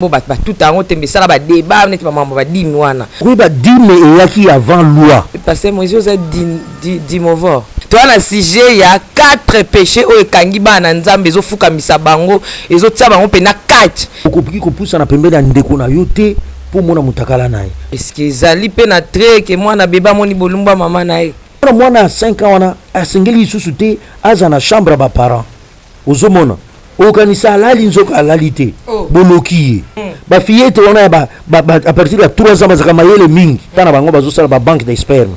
Bon bah tout en tembe ça là débat net maman va dîme wana. Oui bah dîme et qui avant loi. Parce que Moïse a dit mauvais. Toi na sujet il y a 4 péchés au kangi ba na nzambe zo fuka misabango ezo tia bango pe na 4. Okopiki ko poussa na pembe na ndeko na yote pour mona mutakala naye. Est-ce que zali pe na tre que moi na beba moni bolumba maman naye. Moi na 5 ans wana asengeli susute aza na chambre ba parents. Ozomona okanisa alali nzoka alalite boloki ba fillette wana à partir de 3 ans bazaka mayele mingi tana bango bazosala ba banque d'expert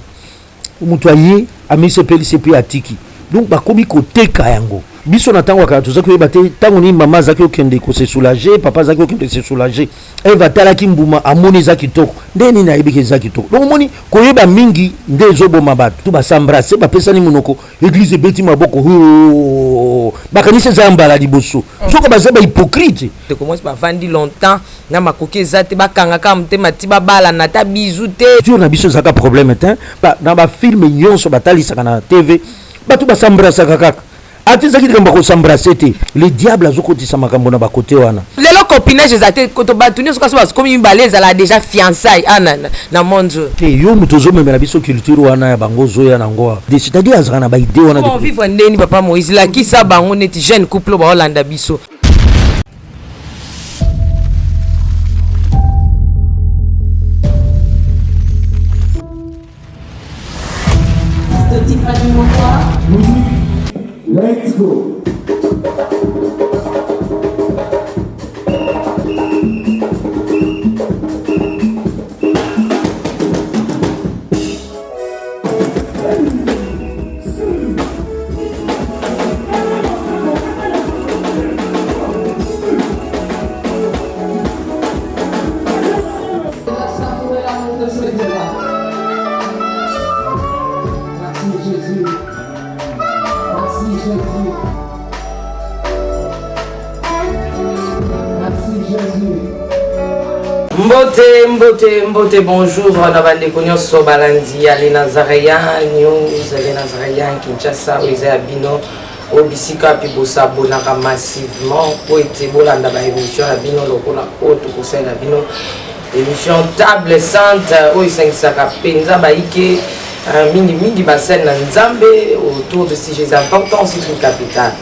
mutu aye amise pelise pe atiki donc bakomi koteka yango biso na tango ka tozaki ba te tango ni mama zaki okende ko se soulager papa zaki okende se soulager elle va tala ki mbuma amoni zaki toko ndeni na ibike zaki toko donc moni koyeba mingi ndezo boma ba tu ba s'embrasser ba pesa ni munoko église beti maboko bakanise zambala liboso soko bazaba hypocrite te commence pas vandi longtemps na makoke zate bakanga ka mtema ti babala na ta bizu te jour na biso zaka problème te ba na ba film nyonso batalisa kana TV ba tu ba s'embrasser kaka atizaki kamba ko s'embrasser te le diable azokotisa makambo na ba côté wana lelo copinage ezate koto batuni soka soba comme imbaleza la déjà fiançailles na monde te yo mutozo memela biso culture wana ya bango zoya na ngoa c'est-à-dire azaka na ba idée wana de vivre ndeni papa Moïse la ki sa bango neti jeune couple ba Hollanda biso. Let's go. Mbote, bonjour, on a des connaissances sur Balandi, les Nazaréens, News, les Nazaréens, Kinshasa, les Abino, Obisika, puis Bossa, Bonara massivement, pour être Bolanda, émission, Abino, Lokola, Haute, Conseil, Abino, émission Table Sainte, où ils s'en Penza, Baïke, Mini Bassin, Nzambe, autour de ces jeux importants, c'est une capitale.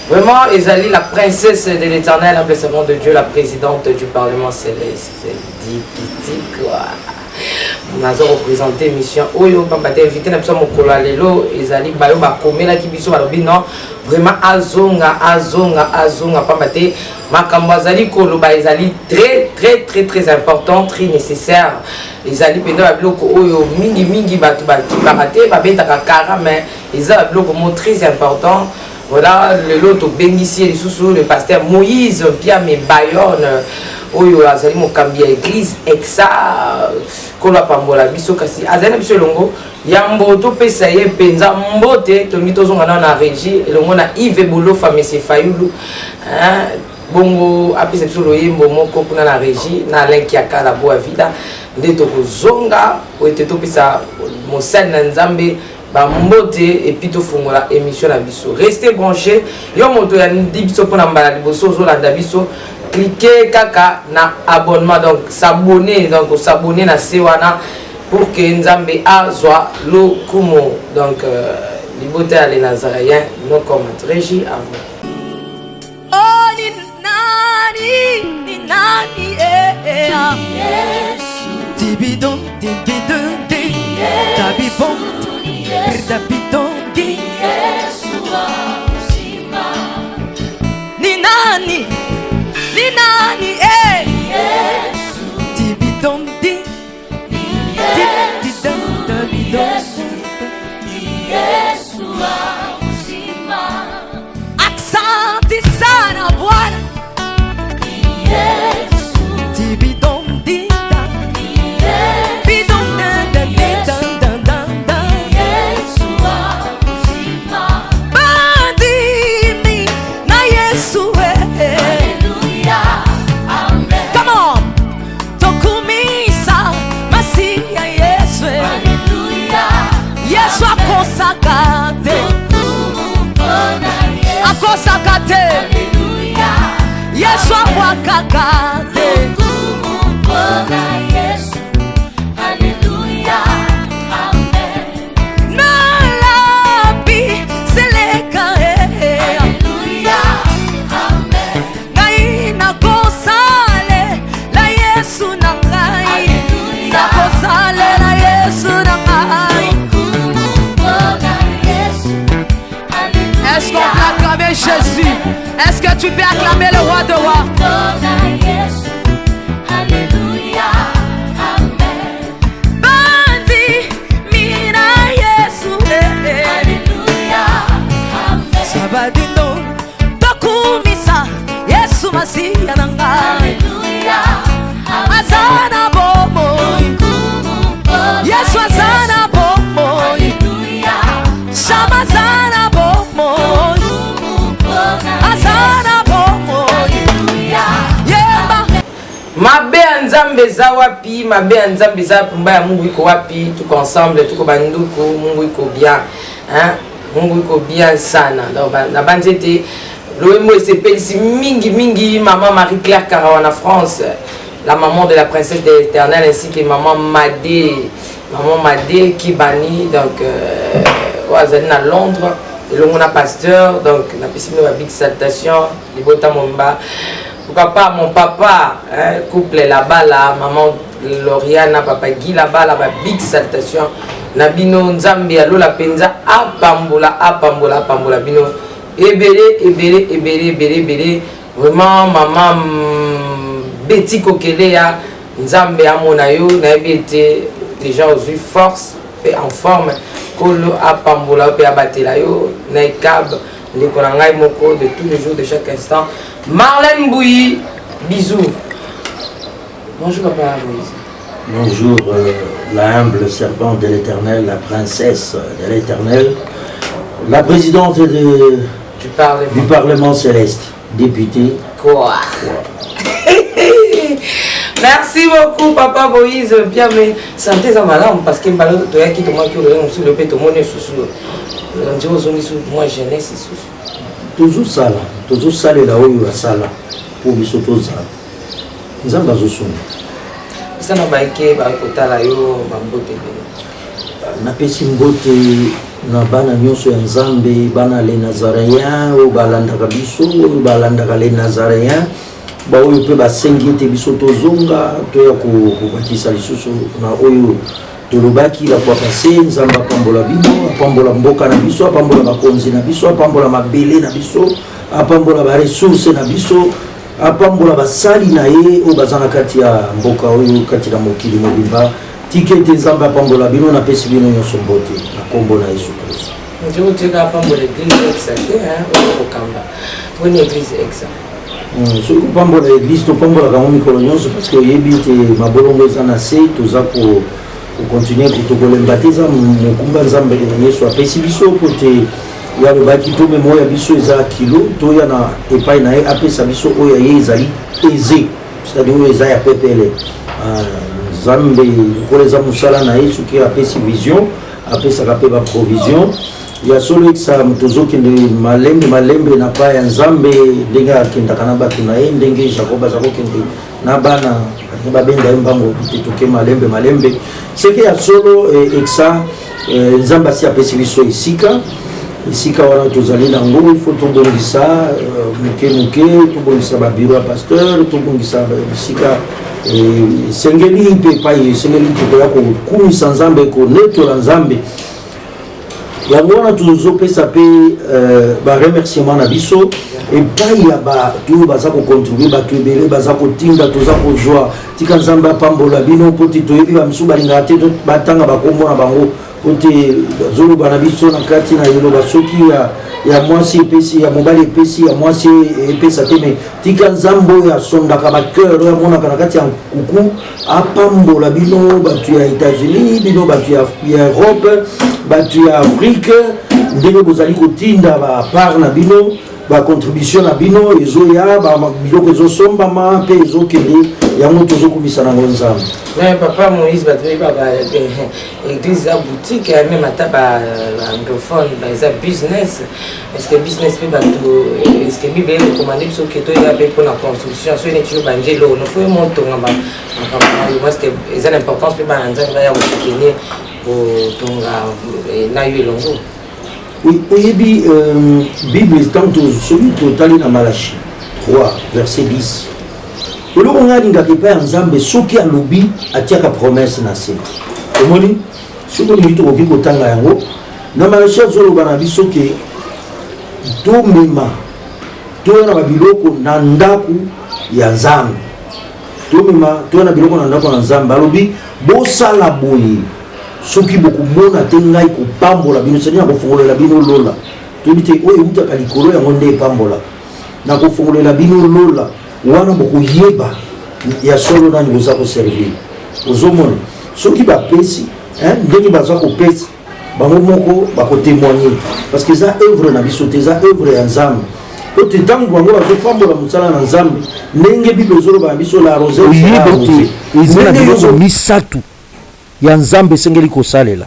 Vraiment, Ezali, la princesse de l'éternel, en servante de Dieu, la présidente du Parlement céleste. Dipiti, quoi. On a représenté mission. Oyo, papa, t'es invité, n'a pas mon cola lelo. Ezali, bayo, ba komé la kibiso, ba non. Vraiment, azonga, papa, t'es. Makamba, Zali, kolo, ba, Ezali, très important, très nécessaire. Ezali, pendant la bloc, oyo, mingi, ba, tu baraté, ba, bête, kakara, mais, Ezali, bloc, très important. Voilà, le lot au bénitier, les sous le pasteur Moïse, Pierre, mais Bayonne, Oyo, Azali, Mokambia, église, Exa, Kola Pambola, Biso Kassi, Azali, Biso Longo, Yamboto, Pesaye, Penza, Mbote, Tomito Zongana, na régie, et le monde a Yves Bolo, Famesse Fayoulou, Bongo, Apis Epsoloye, Mbomo, Kokuna, na régie, na Lenkiaka, la Boa Vida, Ndetoko Zonga, Oeteto Pisa, Mosel Nanzambe, Mbote et puis tout fungola émission la biso. Restez branchés. Yo moto ya ndi biso pona mbala liboso zo landa biso. Cliquez kaka na abonnement donc s'abonner na sewana pour que Nzambe azwa lo kumo donc libote à les Nazaréens nos commentaires régie à vous. Oh ni nani Yesu tibidon tabibon Perdabidondi Yeshua Uzima Ni nani Yesu Tibidondi Yesu Yeshua Uzima Aksanti sana Bwana Yesu Tibidondi Akosakate Yesu akwakakate tu peux acclamer le roi de rois. Alléluia, Amen. Bandi mina Yesu Alléluia, Amen. Sabadino Tokumisa Yesu Masiya nangai Alléluia, Amen. Azana bomo Yesu azana bomo Alléluia, Shamazana bomo Azana bomo Alléluia. Yemba mabe ya nzambe eza wapi, mabe ya nzambe eza pumba ya mungu iko wapi, tuko ensemble, tuko banduku, mungu iko bien, hein? Mungu iko bien sana. Donc na banzete loemo esepelisi mingi mingi maman Marie-Claire Karawa na France, la maman de la princesse de l'Éternel, ainsi que maman Madé Kibani, donc wazali na Londres, elongo na pasteur, donc na pisimo ba big salutation, libota momba. Pourquoi pas mon papa, hein, couple là-bas, là, maman Lauriana, papa Guy là-bas, là, big salutation. Nabino Nzambi, allo la penza, apambola, bino. Ebele. Vraiment, maman Betty Kokelea, Nzambe Amonayo, Nabi était déjà aux force, et en forme. Kolo, apambola, pe abatelayo, Naikab. Les Korangai Moko de tous les jours, de chaque instant. Marlène Bouilly, bisous. Bonjour papa Moïse. Bonjour, la humble servante de l'Éternel, la princesse de l'Éternel, la présidente Tu parles du Parlement céleste, députée. Quoi? Merci beaucoup papa Moïse. Bien mais santé ça malade parce que ballon toi qui te manque le sur le péto monnaie sous moi jeunesse toujours ça là où il ça là pour les autres ça nous avons besoin ça n'a pas été kotala yo mambote na pesi mbote na bana nyonso ya Nzambe bana les Nazaréens ou balanda kabiso ou balanda les Nazaréens ba oyo pe ba sengete biso tozonga to ya ko bakisa lisusu na oyo tolobaki la fois passé Nzambe apambola bino apambola mboka na biso apambola bakonzi na biso apambola mabele na biso apambola ba ressources na biso apambola basali na ye o bazana kati ya mboka oyo kati na mokili mobimba tikete Nzambe apambola bino na pesi bino nyonso mbote na kombo na Yesu Kristo. Ndio teka apambola église exate hein au Kamba. Une église exate. So kupambola église to pambola kamo mikolo nyonso parce que yebi te mabolongo eza na se toza ko continuer kutokolemba te eza mokumba Nzambe Yesu apesi biso po te ya lobaki to memo ya biso eza kilo to ya na epai na ye apesa biso oyo ye ezali aisé, c'est-à-dire oyo eza ya pepele. Nzambe lokola eza mosala na ye soki apesi vision apesaka mpe baprovision ya solo ekisa tozokende malembe na pa ya Nzambe ndenge akendaka na bato na ye ndenge Jacob aza kokende na bana babenga ye mbango te toke malembe seke ya solo ekisa Nzambe asi apesi biso esika wana tozali nango il faut tobongisa moke tobongisa babiro ya pasteur tobongisa bisika sengeli mpe epai esengeli mpe koya kokumisa Nzambe konetola Nzambe yango wana tozopesa mpe baremerciement na biso epai ya bato oyo baza kocontribue bato ebele baza kotinda toza kozwa tika Nzambe apambola bino mpo te toyebi bamisu balingaka te batanga bakombo na bango mpo te bazoloba na biso na kati na eloba soki ya mwasi epesi ya mobali epesi ya mwasi epesa te me tika Nzambe oyo asondaka bacoeur oyo amonaka na kati ya nkuku apambola bino bato ya États-Unis bino bato ya Europe bato ya Afrique ndenge bozali kotinda bapart na bino bacontribution na bino ezoya biloko ezosombama mpe ezokende yango tozokumisa nango Nzambe. Mais papa Moïse église à boutique même à anglophone à business est-ce que business peut est-ce que Bible recommande ce que toi il a pour la construction soit une étude évangélo nous faut monter parce que c'est l'importance pour Nzambe va y avoir pour ton na yelongo. Oui, oyebi Bible tant celui total na Malachi 3 verset 10. Eloko ngalingaka epai ya Nzambe soki alobi atiaka promesse na se omoni soki olingi tokoki kotanga yango na Malachi azoloba na biso ke tomema toyona babiloko na ndako ya nzambe tomema toyona biloko na ndako na nzambe alobi bosala boye soki bokomona te ngai kopambola bino sani na kofongolela bino lola toyebi te oyo eutaka likolo yango nde epambola na kofongolela bino lola wana bokoyeba ya solo nani boza koservir ozomona soki bapesi ndenge baza kopesa bango moko bakotémoigner parce que eza œuvre na biso te eza œuvre ya nzambe po te ntango bango bazopambola mosala na nzambe ndenge bible ezoloba na biso la rose oyebi te eza na biloko misatu ya nzambe esengeli kosalela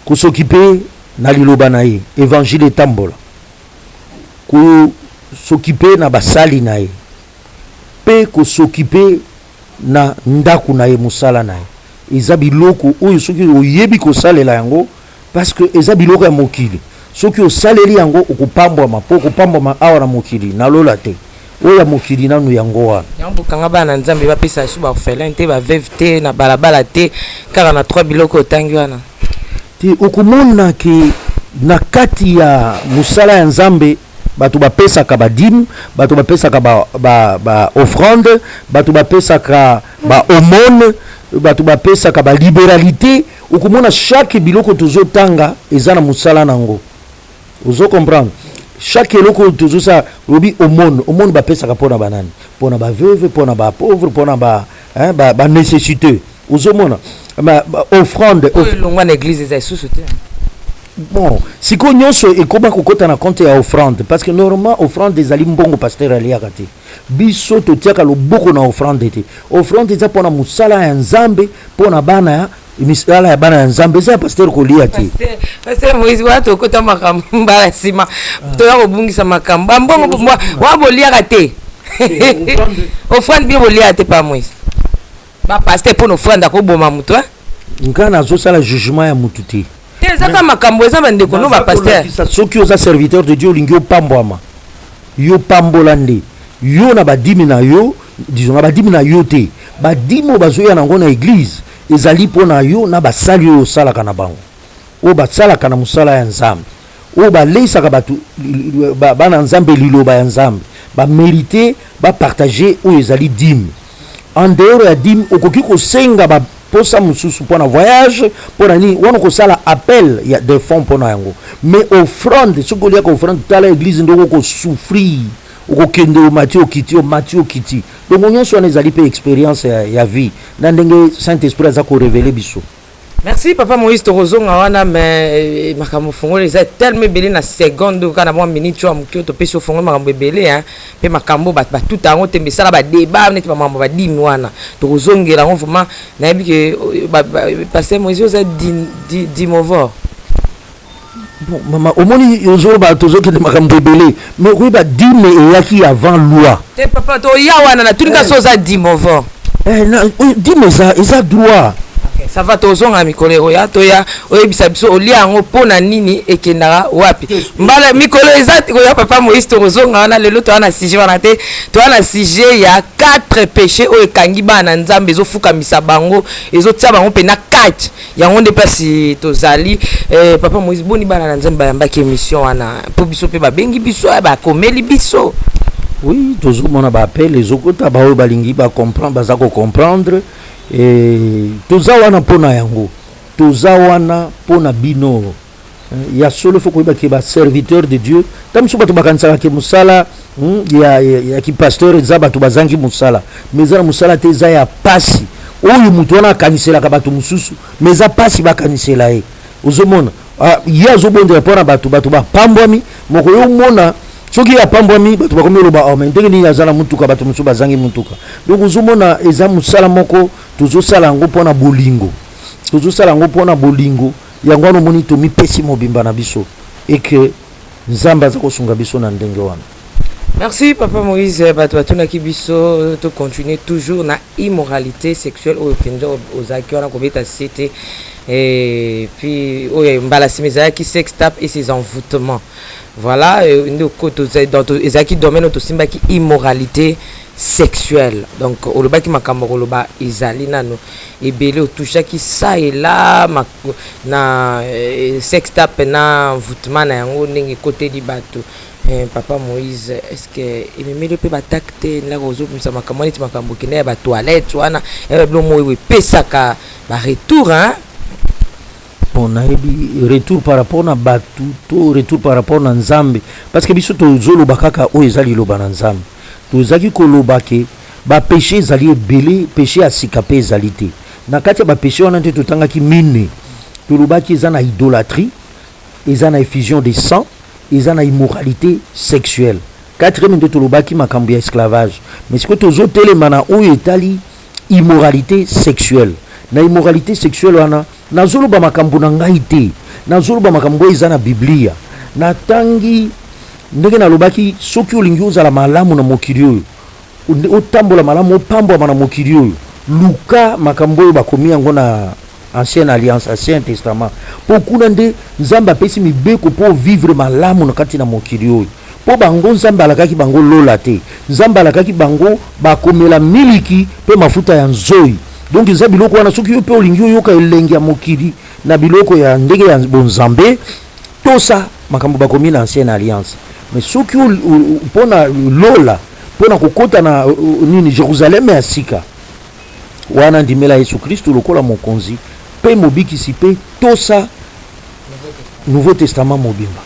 kosokipe na liloba na ye évangile etambola kosokipe na basali na ye mpe kosokipe na ndako na ye mosala na ye eza biloko oyo soki oyebi kosalela yango parce que eza biloko ya mokili soki osaleli yango okopambwama mpo okopambwama awa na mokili nalola te oyo ya mokili nanu yango wana yango bokanga bana nzambe bapesa biso baorphelin te baveve te na balabala te kaka na 3 biloko otangi wana te okomona ke na kati ya mosala ya nzambe bato bapesaka badime bato bapesaka baoffrande bato bapesaka baomone bato bapesaka balibéralité okomona chaque biloko tozotanga eza na mosala nango ozo comprendre chaque eloko tozosala lobi omone bapesaka mpona banani mpona baveuve mpona bapauvre mpona banécessité ozomona offrande elongwa na église eza lisusu te bon sikoyo nyonso ekoma kokota na compte ya offrande parce que normalement offrande ezali mbongo pasteur aliaka te biso totiaka loboko na offrande te offrande eza mpona mosala ya nzambe mpona bana ya misala ya bana ya nzambe eza ya pasteur kolia te pasteur moïse wana tokota makambo mbala nsima toya kobungisa makambo bambongo wa boliaka te offrande bie boliaka te pa moïse bapasteur mpona offrande akoboma moto ngai nazosala jugement ya motu te ezaka makambo eza bandeko no bapasteur soki oza serviteur de dieu olingi opambwama yo pambola nde yo na badimi na yo disons na badimi na yo te badimi oyo bazoya nango na église ezali mpona yo na basali oyo osalaka na bango oyo basalaka na mosala ya nzambe oyo baleisaka bato bana nzambe liloba ya nzambe bamérite bapartage oyo ezali dime en dehors ya dime okoki kosenga posa mosusu mpona voyage mpona nini wana kosala appel ya des fonds mpona yango mais offrande soki oliaka offrande tala église ndoko okosouffrir okokende omati okiti donc nyonso wana ezali mpe expérience ya vie na ndenge saint esprit aza korevele biso merci papa moïse tokozonga wana mais makambo fongolo eza tellement ebele na seconde oka na mwa minute oyo moki oyo topesi ofongolo makambo ebele mpe makambo batuta yango te mbesala badeba neti bamakambo badimi wana tokozongela yango vraiment nayebi ke paster moïse oza dimovor mama omoni ozoloba tozokende makambo ebele mais okoyeba dime eyaki avant loi te papa toya wana na tunika so oza dimovor dime eza droit ça va tozonga mikolo oya toya oyebisa biso olia yango mpona nini ekendaka wapi mbala mikolo eza oya papa moïse tozonga wana lelo toya na sujet wana te toya na sujet ya 4 péchés oyo ekangi bana nzambe ezofukamisa bango ezotia bango mpe na 4 yango nde mpasi tozali papa moïse boni bana na nzambe bayambaki émission wana mpo biso mpe babengi biso bakomeli biso oui tozomona baapele ezokota baoyo balingi bacomprendre baza kocomprendre toza wana mpona yango toza wana mpona bino ya solo fo koyeba ke baserviteur de dieu ta mosusu bato bakanisaka ke mosala ya kipasteur eza bato bazangi mosala mais eza na mosala te eza ya pasi oyo moto wana akaniselaka bato mosusu mais eza pasi bakanisela ye ozomona ye azobondela mpona bato bapambwami moko yo omona soki apambwami bato bakomi oloba me ndenge nini aza na mutuka bato mosusu bazangi mutuka donc ozomona eza mosala moko tozosala yango mpona bolingo yango wana omoni tomipesi mobimba na biso eke nzambe aza kosunga biso na ndenge wana. Merci papa Moïse bato batunaki biso to continuer toujours na immoralité sexuelle oyo penza ozaki wana kobeta cité et puis oyo mbala simezaki sex tape et ses envoûtements. Voilà, ezaki domaine otosimbaki immoralité sexuelle. Donc olobaki makambo koloba ezali nano ebele otushaki ça et là na sex tape na envoûtement na yango ndenge côté di bato Papa Moïse, est-ce que il me met le peu batacte là aux autres ça makambo neti makambo kine ba toilette wana et blo mo we pesaka ba retour hein. Bon nayebi retour par rapport na batu to retour par rapport na nzambe parce que biso tozoloba kaka oyo ezali loba na nzambe tozaki koloba ke ba péché ezali ebele péché asika pe ezali te na kati ya ba péché wana nte totangaki mine tolobaki eza na idolâtrie eza na effusion de sang eza na immoralité sexuelle. Quatrième nde tolobaki makambo ya esclavage mais sikoyo tozotelema na oyo etali immoralité sexuelle na immoralité sexuelle wana nazoloba makambo na ngai te nazoloba makambo eza na biblia natangi ndenge nalobaki soki olingi ozala malamu na mokili oyo otambola malamu opambwama na mokili oyo luka makambo oyo bakomi yango na ancienne alliance ancien testament po kuna nde nzambe apesi mibeko mpo vivre malamu na kati na mokili oyo po bango nzambe alakaki bango lola te nzambe alakaki bango bakomela miliki mpe mafuta ya nzoi donc eza biloko wana soki yo mpe olingi oyoka elengi ya mokili na biloko ya ndenge ya bonzambe tosa makambo bakomi na ancienne alliance mais soki mpona lola mpona kokota na nini Jerusaleme ya sika wana ndimela Yesu Kristo lokola mokonzi mpe mobikisi mpe tosa Nouveau Testament mobimba.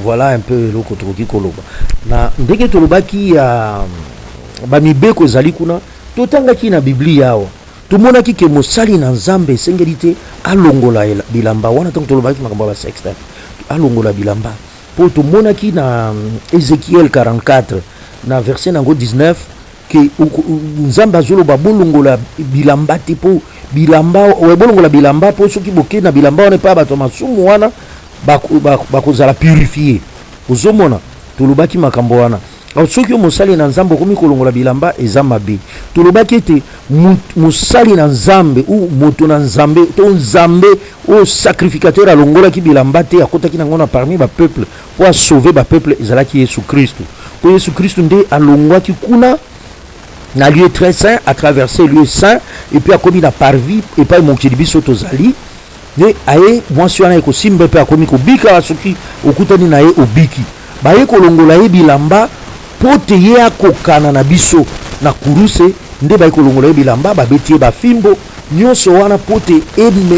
Voilà un peu eloko tokoki koloba na ndenge tolobaki ya bamibeko ezali kuna totangaki na biblia awa tomonaki ke mosali na nzambe esengeli te alongola bilamba wana ntango tolobaki makambo ya basexte alongola bilamba mpo tomonaki na Ézéchiel 44 na verset nango 19 ke nzambe azoloba bolongola bilamba te mpo bilamba bolongola bilamba mpo soki boke na bilamba wana epa bato masumu wana bakozala purifié ozomona tolobaki makambo wana soki mosali na nzambe okomi kolongola bilamba eza mabe tolobaki ete mosali na nzambe ou moto na nzambe to nzambe o sacrificateur alongolaki bilamba te akotaki nango na parmi bapeuple po asauve bapeuple ezalaki Yesu Kristu po Yesu Kristu nde alongwaki kuna na lieu très saint à traverser lieu saint et puis akomi na parvis et pas mokili biso tozali ne aye mwasi wana ekosimba mpe akomi kobika soki okutani na ye obiki baye kolongola ye bilamba po te ye akokana na biso na kuruse nde baye kolongola ye bilamba babeti ye bafimbo nyonso wana po te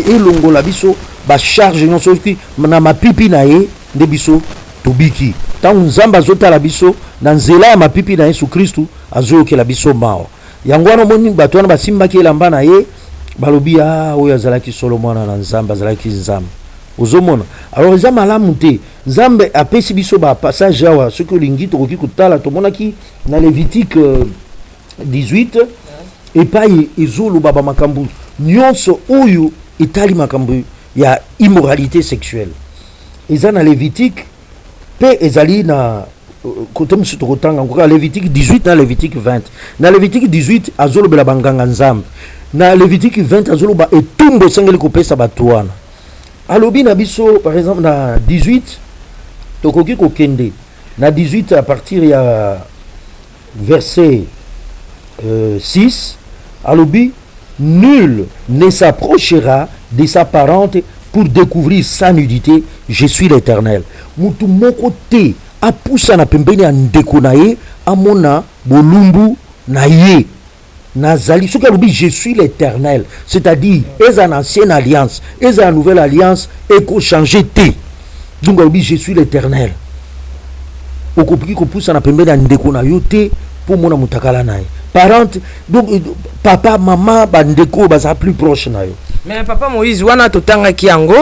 elongola biso bacharge nyonso soki na mapipi na ye nde biso tobiki ntango nzambe azotala biso na nzela ya mapipi na Yesu Kristu azoyokela biso mawa yango wana omoni bato wana basimbaki elamba na ye balobi oyo azalaki solo mwana na nzambe azalaki nzambe ozomona alors eza malamu te nzambe apesi biso bapassage awa soki olingi tokoki kotala tomonaki na Lévitique 18 epai ezoloba bamakambo nyonso oyo etali makambo ya immoralité sexuelle eza na Lévitique mpe ezali na côté mosusu tokotanga nkoka Lévitique 18 na Lévitique 20 na Lévitique 18 azolobela banganga nzambe na Lévitique 20 azoloba etumbu esengeli kopesa bato wana alobi na biso par exemple na 18 tokoki kokende na 18 à partir ya verset 6 alobi nul ne s'approchera de sa parente pour découvrir sa nudité, je suis l'Éternel. Mutu moko te apusa na pembeni ya ndeko na ye amona bolumbu na ye nazali soki alobi je suis l'Éternel, c'est-à-dire eza na ancienne alliance eza na nouvelle alliance ekochanger te donc alobi je suis l'Éternel okoki kopusa na pembeni ya ndeko na yo te mpo mona mutakala na ye parente donc papa mama bandeko baza plus proche na yo. Mais papa Moïse, wana totanga kiango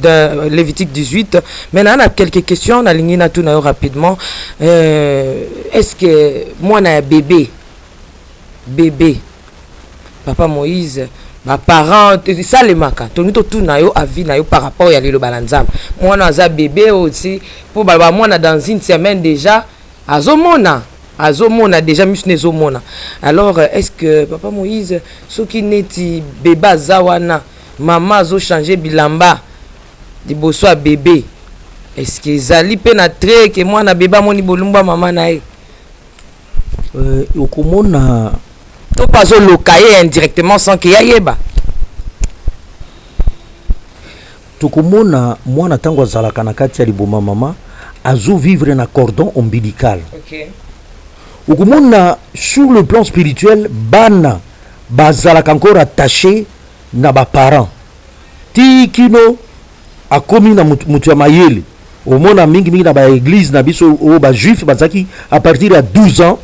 de Lévitique 18. Maintenant, on a quelques questions. On a ligné tout rapidement. Est-ce que moi, na bébé, papa Moïse, ma parent, ça les maka. Tonito tout na yo avis na yo par rapport à l'île balanzam. Moi, na za bébé aussi. Pour bah moi, na dans une semaine déjà, azomona déjà musnezomona. Alors est-ce que papa Moïse soki neti beba zawana maman zo changer bilamba liboso a bébé est-ce que zali pe na très que moi na beba moni bolumba maman na e okomona to pas zo lokaye indirectement sans que yayeba tokomona mwana tango azalaka na kati ya liboma mama azo vivre na cordon ombilical. Ok. Okomona sur le plan spirituel bana bazalaka encore attaché na ba parents. Ti kino akomi na mutu ya mayele. Omona mingi na ba église na biso o ba juif bazaki à partir ya 12 ans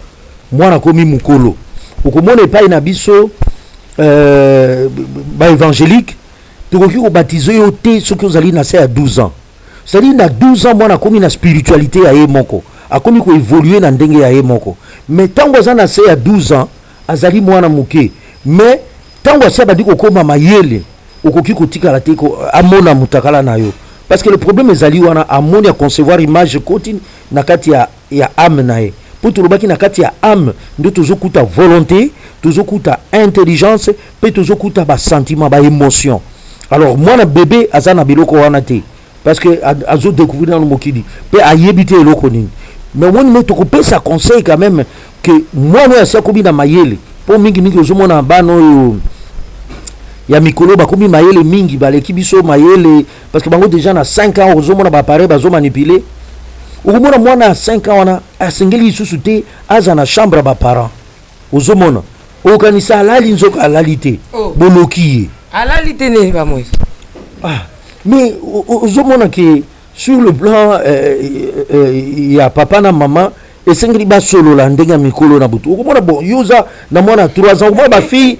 mwana komi mukolo. Okomona epai na biso ba évangélique tokoki ko baptiser yo te soki ozali na se à 12 ans. C'est-à-dire na 12 ans mwana komi na spiritualité ya ye moko. Akomi ko évoluer na ndenge ya ye moko. Mais tango za na se à 12 ans azali mwana muke. Mais tango sa badi ko koma mayele okoki kotikala te ko amona mutakala na yo. Parce que le problème ezali wana amoni à concevoir image continue na kati ya âme na ye. Pour tulobaki na kati ya âme ndio tozokuta volonté, tozokuta intelligence, pe tozokuta ba sentiment, ba émotion. Alors moi na bébé azana biloko wana te parce que azo découvrir dans le mokili pe ayebite eloko nini. Mais on met tokopesa conseil quand même que moi no ya kobi na mayele po mingi ozomona bano yo ya mikolo bakomi mayele mingi baleki biso mayele parce que bango déjà na 5 ans ozomona ba appareil bazo manipuler. Okomona mwana 5 ans wana asengeli isusu te aza na chambre ba parents. Ozomona okanisa alali nzoka alalite boloki Alalité ne pas moi. Mais ozomona que sur le plan ya papa na maman esengeli basolo la ndenge ya mikolo na butu. Okomona bon yoza na mwana 3 ans okomona ba fille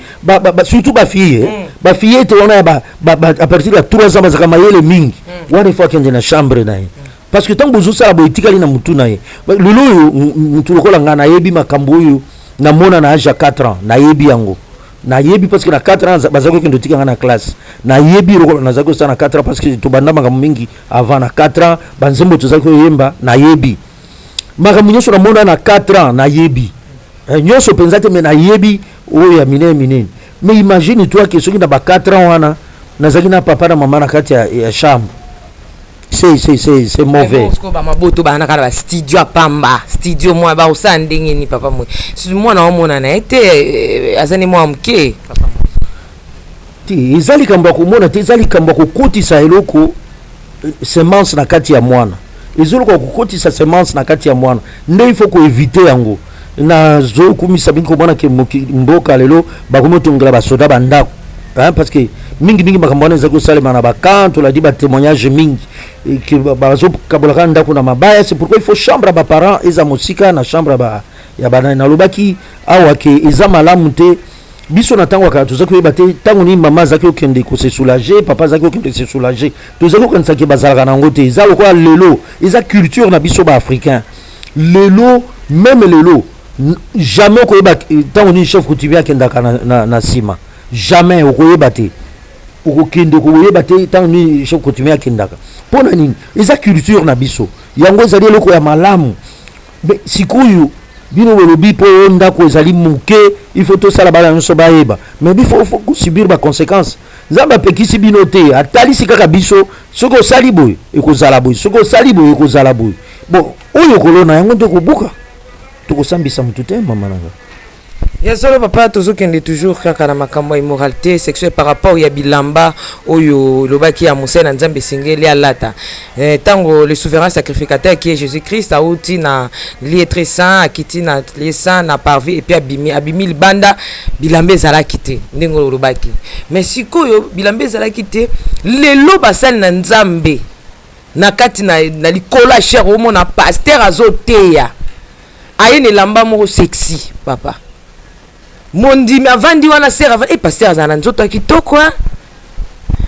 surtout ba fille ba fille te wana à partir de 3 ans bazaka mayele mingi wana fois kende na chambre na ye parce que tant bozo sala bo etikali na mutu na ye lolo yo mutu lokola ngana yebi makambo yo na mona na âge 4 ans na yebi yango na yebi parce que na 4 ans bazako kendo tika na classe na yebi lokola na zako sana 4 ans parce que to banda makambo mingi avant na 4 ans banzembo to zako yemba na yebi makambo nyoso na mona na 4 ans na yebi nyoso penzate me na yebi o ya minene mais imagine toi que soki na ba 4 ans wana na zaki na papa na mama na kati ya chambre c'est mauvais. Parce que ba maboto ba na kala studio pamba studio moi ba usandenge ni papa moi moi na omona na ete azani moi mke papa moi ti ezali kamba ko mona te ezali kamba ko kotisa eloko semence na kati ya mwana ezolo ko kotisa semence na kati ya mwana nde il faut ko éviter yango na zo kumisa binko mwana ke mboka lelo ba komotongela ba soda bandako parce que mingi bakambwana za ko salema na bakanto la di ba témoignage mingi que bazo kabolaka ndako na mabaya. C'est pourquoi il faut chambre ba parents eza mosika na chambre ba ya bana na lobaki awa ke eza malamu te biso na tango ka tozako yeba te tango ni mama zaki okende ko se soulager papa zaki okende se soulager tozako kanisa ke bazalaka na ngote eza lokwa lelo eza culture na biso ba africain lelo même lelo jamais ko yeba tango ni chef coutumier akendaka na sima jamais okoyeba te okokende koyeba te tango ni chef coutumier akendaka pona nini eza culture na biso yango ezali eloko ya malamu mais sikoyo bino welobi po ndako ezali muke il faut to sala bala nyonso bayeba mais il faut subir ba conséquences nzambe apekisi bino te atalisi kaka biso soki osali boye ekozala boye soki osali boye ekozala boye bon oyo kolona yango nde kobuka tokosambisa mutu te mama nanga. Yasolo papa tozokende toujours kaka na makambo ya immoralité sexuelle par rapport ya bilamba oyo lobaki ya musena nzambe singeli alata tango le souverain sacrificateur qui est Jésus-Christ auti na lieu très saint akiti na lieu saint na parvis et puis abimi libanda bilamba ezalaki te ndenge lobaki mais sikoyo bilamba ezalaki te lelo basali na nzambe na kati na likolo ya cher omona pasteur azoteya aye ne lamba moko sexy papa mondimi avandi wana sera avant et pasteur azana nzoto akitoko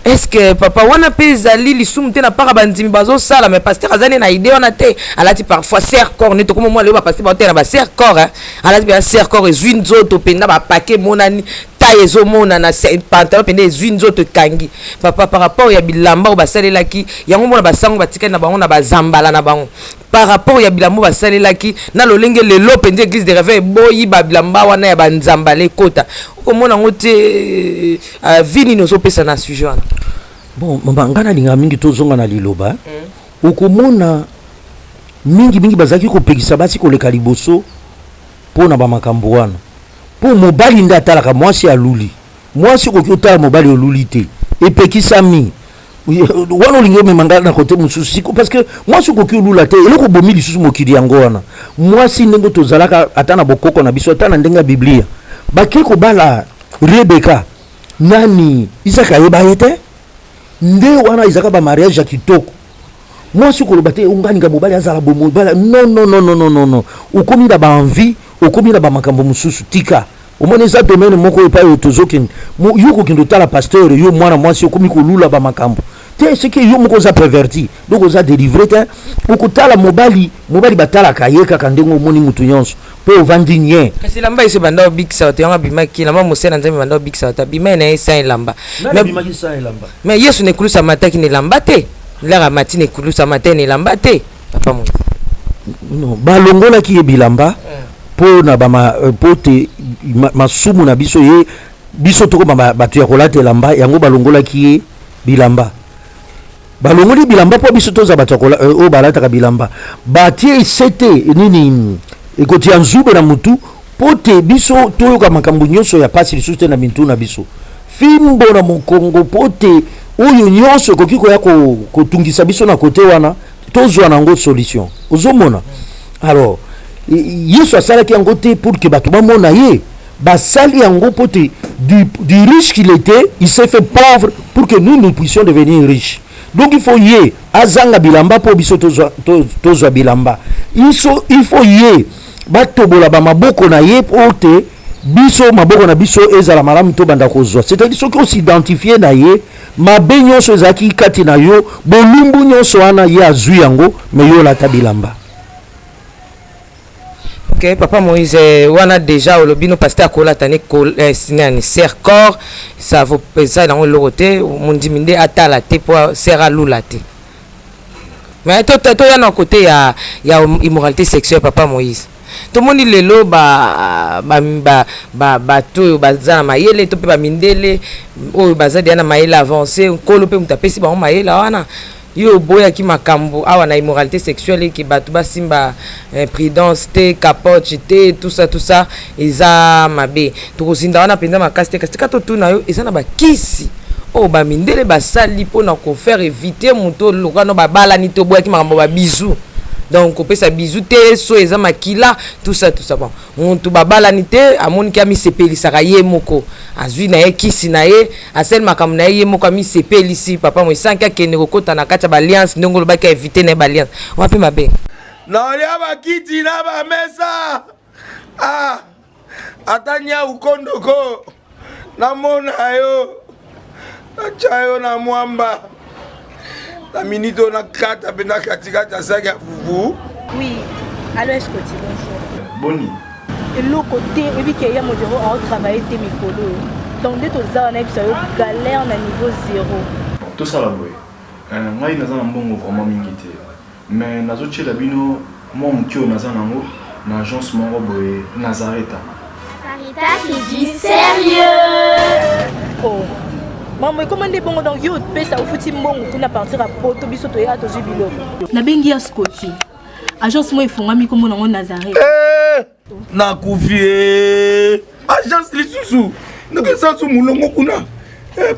est-ce que papa wana pe ezali lisumu te na para bandimi bazo sala mais pasteur azani na idée wana te alati parfois serre corps neto comme moi le ba pasteur ba te na ba serre corps alati ba serre corps ezwi nzoto penda ba paquet monani taille ezomona na pantalon penda ezwi nzoto kangi papa par rapport ya bilamba basalelaki yango mona basango batikali na bango na bazambala na bango par rapport ya bilamba basalelaki na lolenge lelo pende église de réveil boyi ba bilamba wana ya banzambala kota komona ngote vini nozo pesa na sujet wana bon mama ngana linga mingi tozonga na liloba okomona mingi bazaki kopekisa basi koleka liboso pona ba makambo wana po mobali nda atalaka mwasi aluli mwasi koki otala mobali oluli te epekisami wana olingi omemanga na kote mosusu siko parce que mwasi okoki olula te eloko obomi lisusu mokili yango wana mwasi ndenge tozalaka ata na bokoko na biso ata na ndenge ya biblia bake kobala Rebeka nani Isaka ayeba ye te nde wana ezaka bamariage ya kitoko mwasi okoloba te onganinga mobali azala bomobala non okomi na baenvie okomi na bamakambo mosusu tika omoni eza domaine moko epai oyo tozokende yo kokende otala pasteur yo mwana mwasi okomi kolula bamakambo te seke yo moko oza perverti donc oza délivré te okotala mobali batalaka ye kaka ndenge omoni mutu nyonso mpo ovandi nye kasi elamba ese banda obikisa bato yango abimaki elamba mosena nzambe banda obikisa bato abima na ye sa elamba mais yesu nekulusa mataki na elamba te lara mati nekulusa mate na elamba te papa mo non balongolaki ye bilamba po na po te masumu na biso ye biso tokoma bato ya kolata elamba yango balongolaki ye bilamba balongoli bilamba po biso toza bato oyo balataka bilamba batie sete nini ekoti ya nzube na mutu po te biso toyoka makambo nyonso ya pasi lisusu te na mintu na biso fimbo na mokongo po te oyo nyonso ekoki koya kotungisa biso na kote wana tozwa nango solution ozomona alors yesu asalaki yango te pour que bato bamona ye basali yango po te du riche qu'il était il s'est fait pauvre pour que nous puissions devenir riches. Donc il faut y azanga bilamba po biso tozwa bilamba. Il faut y batobola ba maboko na ye po te biso maboko na biso ezala malamu to banda kozwa. C'est-à-dire ceux qui s'identifier na ye mabe nyonso ezaki kati na yo bolumbu nyonso wana ye azwi yango me yo la tabilamba. Ok, papa Moïse, on a déjà le bino pasteur à Kola tane un serre corps, ça vaut ça dans le côté, mon diminde ata la te pour serre à la te. Mais toi y a un côté il y a immoralité sexuelle papa Moïse. Tout le monde dit lelo ba to baza mayele to pe ba mindele o baza dia na mayele avancé ko lope mutapesi ba mayele wana. Yo boya ki makambo awa na immoralité sexuelle ki batu basimba prudence te capote te tout ça eza mabe tokozinda wana penza makasi te kasi kato tuna yo eza na bakisi o ba mindele basali pona ko faire éviter muto lokano babala ni to boya ki makambo ba bisou donc opesa bisou te so eza makila tout ça bon mutu babala ni te amoni ki ami sepelisaka ye moko azwi na ye kisi na ye asel makambo na ye moko ami sepelisi papa mo sanka kende kokota na kati ba alliance ndongo lobaki éviter na ba alliance wapi mabe na ya ba kiti na ba mesa atanya ukondoko na mona yo achayo na mwamba la minute on a 4 bena katika saga fufu. Oui, alors est-ce que tu bonjour. Boni. Et le côté et puis qu'il y a mon bureau à travailler tes micros. Donc dès que ça on a galère na niveau 0. Tout ça là boy. Ngai naza na mbongo vraiment mingi te. Mais nazo tshela bino mo mutio naza nango na agence moko boy Nazareta. Sarita qui dit sérieux. Oh. Maman, comment est bon donc yo pesa au futi mbongo kuna partir à poto biso to ya to jibilo. Na bengi ya Scotty. Agence mo ifungami komo nango Nazareth. Na kufie. Agence lisusu. Ndeke sansu mulongo kuna.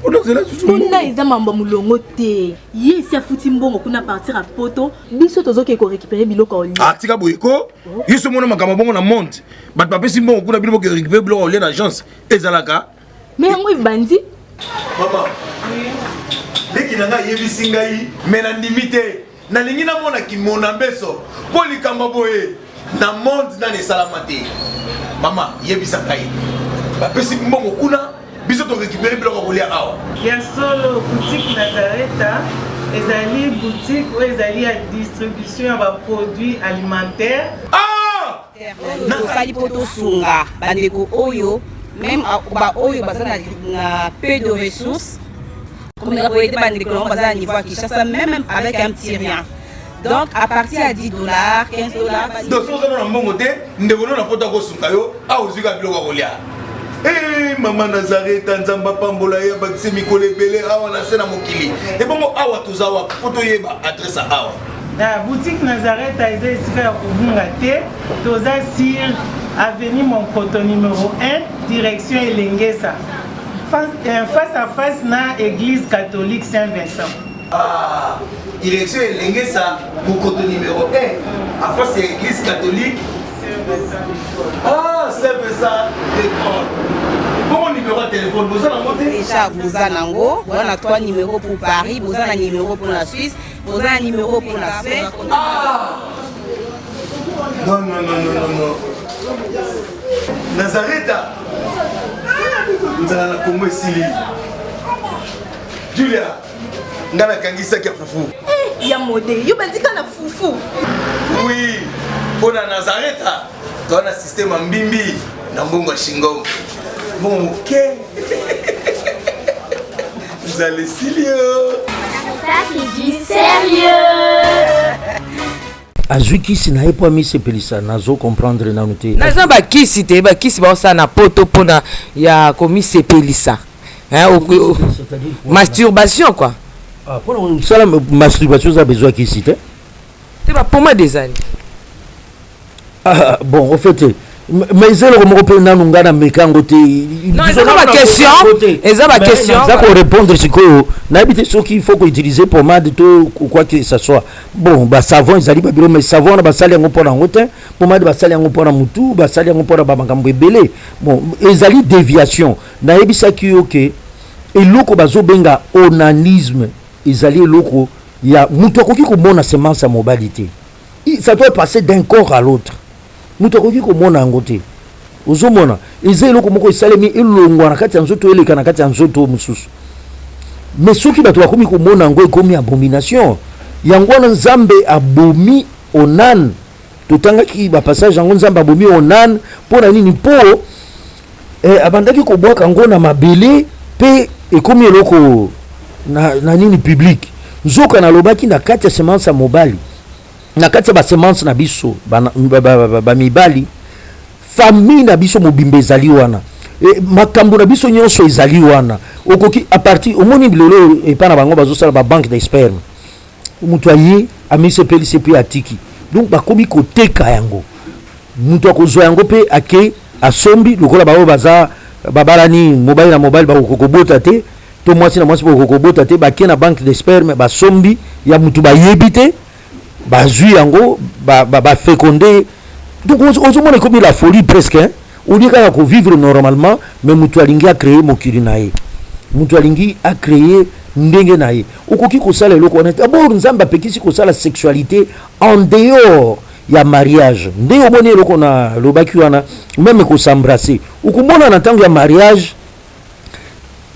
Pona zela susu. Kuna eza mambo mulongo te. Ye si afuti mbongo kuna partir à poto biso tozoke ko récupérer biloko oli. Tika boyeko. Yeso mona makamba bongo na monte. Bat papesi mbongo kuna biloko récupérer biloko oli na agence. Ezalaka. Mais yango ibandi. Maman, dès qu'il a yebisi ngai mena ndimite na lingi na mona ki mona beso poli kambaboye na monde na ne salamate mama yebisa ngai ba pesi mbongo kuna biso to récupérer biloko kolia awa ya solo boutique Nazareta ezali boutique ou ezali ya distribution ya ba produits alimentaires na sali poto sunga bandeko oyo même ba oyo baza na peu de ressources comme la boîte de on baza à niveau qui chasse même avec un petit rien. Donc à partir à $10, $15 donc so na mbongo te ndebono na poto ko sunga yo a uzika biloko kolia mama Nazareta nzamba pambola ya bakise mikole belé awa na sena mokili et bongo awa tozawa poto yeba adresse awa la boutique Nazareta est ici à Kubungate toza sur avenue Monkoto numéro 1 direction Elengesa face à face na église catholique Saint-Vincent. Ah, direction Lengesa, Mokoto numéro 1. Après, c'est l'église catholique. Ah, c'est ça, d'accord. Bon numéro de téléphone, vous avez monté déjà, vous avez on a 3 numéros pour Paris, vous avez un numéro pour la Suisse, vous avez un numéro pour la Suède. Ah non, non, non, non, non, non. Nazareth, nous allons la Congo Sili. Julia, nous allons la Kangisa qui a foufou. Eh, ya modé, yo bandika na foufou. Oui, pour la Nazareth, tu as un système en bimbi, dans Bongo Shingom. Bon, ok. Vous allez Silio. Ça qui dit sérieux. azwi kisi na ye po amisepelisa nazo comprendre nanu te naza bakisi te bakisi baosala na poto mpona ya komisepelisa masturbation quoi mpona kosala masturbation oza besoin kisi te te bapoma desali bon au fait mais eloko moko mpe nanu ngai na mekango te eza baquestionza korépondre sikoyo nayebi te soki il faut koutiliser pomade to quoi que ça soit bon basavon ezali babilo mais savon wana basali yango mpona yango te pomade basali yango mpona mutu basali yango mpona bamakambo ebele bon ezali déviation nayebisaki yo ke eloko bazobenga onanisme ezali eloko ya mutu akoki komona semence ya mobali te ça doit passer d'un corps à l'autre mutu akoki komona yango te ozomona eza eloko moko esalemi elongwa na kati ya nzoto eleka na kati ya nzoto mosusu mais soki bato bakomi komona yango ekomi abomination yango wana nzambe abomi onan totangaki bapassage yango nzambe abomi onan mpo na nini mpo abandaki kobwaka yango na mabele mpe ekomi eloko na nini public nzoka nalobaki na kati ya semence ya mobali na kati ya basemence na biso bamibali famille na biso mobimba ezali wana makambo na biso nyonso ezali wana okoki a partir omoni bilolo epa na bango bazosala babanke d'expert mutu aye amisepelisi mpe atiki donc bakomi koteka yango mutu akozwa yango mpe ake asombi lokola bao baza babalani mobali na mobali bakokobota te to mwasi na mwasi bakokobota te bake na banke d'expert basombi ya mutu bayebi te bazwi yango baféconde donc ozomona ekomi la folie presque olie kaka kovivre normalement mais mutu alingi acréer mokili na ye mutu alingi acréer ndenge na ye okoki kosala eloko wana te abord nzambe apekisi kosala sexualité en dehors ya mariage nde omoni eloko na lobaki wana meme kosembrase okomona na ntango ya mariage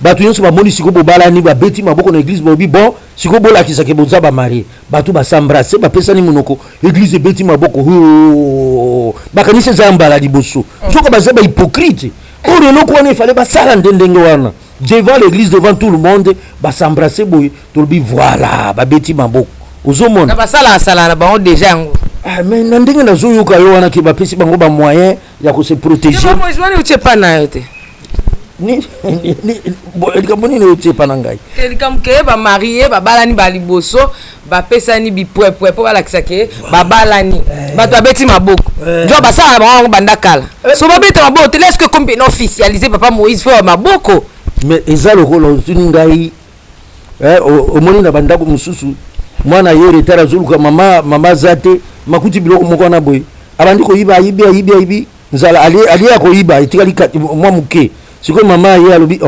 bato nyonso bamoni siko bobalani babeti maboko na église bobi bon siko bolakisake boza bamarie bato basembrase bapesani monoko église ebeti maboko bakanisi eza mbala liboso soko baza bahypocrite oyo eloko wana efale basala ndenge wana devant l'église devant tout le monde basembrase boye tolobi voilà babeti maboko ozomona basala na bango déjà yango mais na ndenge nazoyoka yo wana ke bapesi bango bamoyen ya kose protéger uchepa na yo te likambo nini otiepa na ngai likambo ke bamarie babalani baliboso bapesani bipwepwe mpo balakisake babalani bato babeti maboko jo basala na bango banda kala so babeta maboko te leske kombi na officialiser papa Moïse fo maboko mais eza lokola otuni ngai omoni na bandako mosusu mwana ye retard azoluka mama za te makuti biloko moko wana boye abandi koyiba ayibi nzala ali ya koyiba etikali mwa moke sikoyo mama ye alobi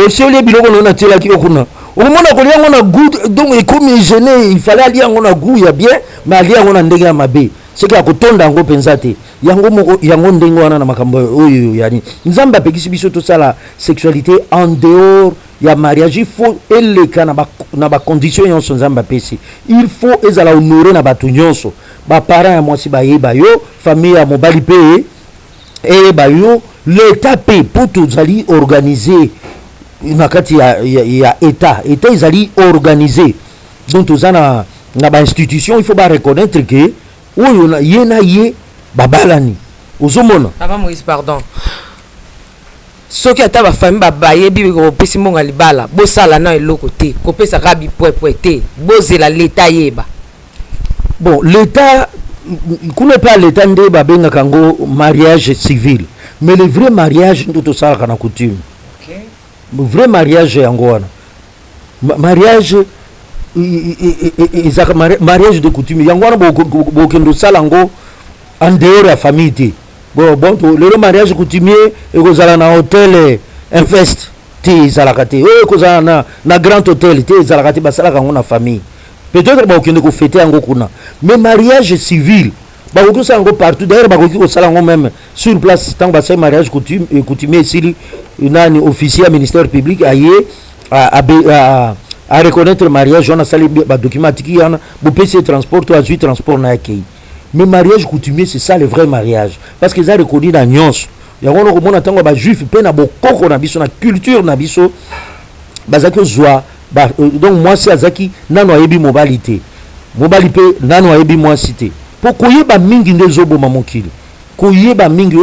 osoli biloko na natielaki yo kuna okomona kolia yango na goût donc ekomi gêné il fallait alia yango na goût ya bien mais alia yango na ndenge ya mabe seki akotonda yango mpenza te yango moko yango ndenge wana na makambo oyo yani nzambe apekisi biso tosala sexualité en dehors ya mariage il faut eleka na bacondition nyonso nzambe apesi il faut ezala honore na bato nyonso baparent ya mwasi bayeba yo famille ya mobali mpe eyeba yo l'état mpe mpo tozali organiser na kati ya état ezali organiser donc toza na bainstitution il faut bareconnaître ke oyo ye na ye babalani ozomona papa Moïse pardon soki ata bafamille bayebi kopesi mbongo ya libala bosala na eloko te kopesaka bipwepwe te bozela l'état yeba bon l'état kuna pa l'état nde babengaka yango mariage civil mais le vrai mariage nde tosalaka na coutume vrai mariage yango wana mariage ezaka mariage de coutume yango wana bokende osala yango en dehors ya famille te bon lelo mariage coutumier ekozala na hôtel Infest te ezalaka te oyo ekozala na grand hôtel te ezalaka te basalaka yango na famille peut-être bakokende kofete yango kuna mais mariage civil bakoki kosala yango partout d'ailleurs bakoki kosala yango même sur place ntango basali mariage coutumier esili nani officier ya ministère public aye à reconnaître le mariage on a sali document atiki yana bopesi transport to azui transport na yakei mais mariage coutumier c'est ça le vrai mariage parce que ça reconnu na nyonso yango na komona ntango ba juif pe na bokoko na biso na culture na biso bazaki ozwa donc mwasi azaki nano ayebi mobali te mobali pe nano ayebi mwasi te po koyeba mingi nde ezoboma mokili koyeba mingi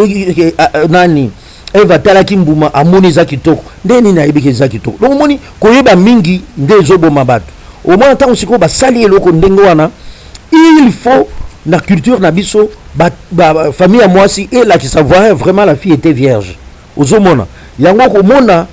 nani eva talaki mbuma amoni eza kitoko nde nini ayebiki eza kitoko donc omoni koyeba mingi nde ezoboma bato omona ntango sikoyo basali eloko ndenge wana il faut na culture na biso famille ya mwasi elakisa voir vraiment la fille était vierge ozomona yango komona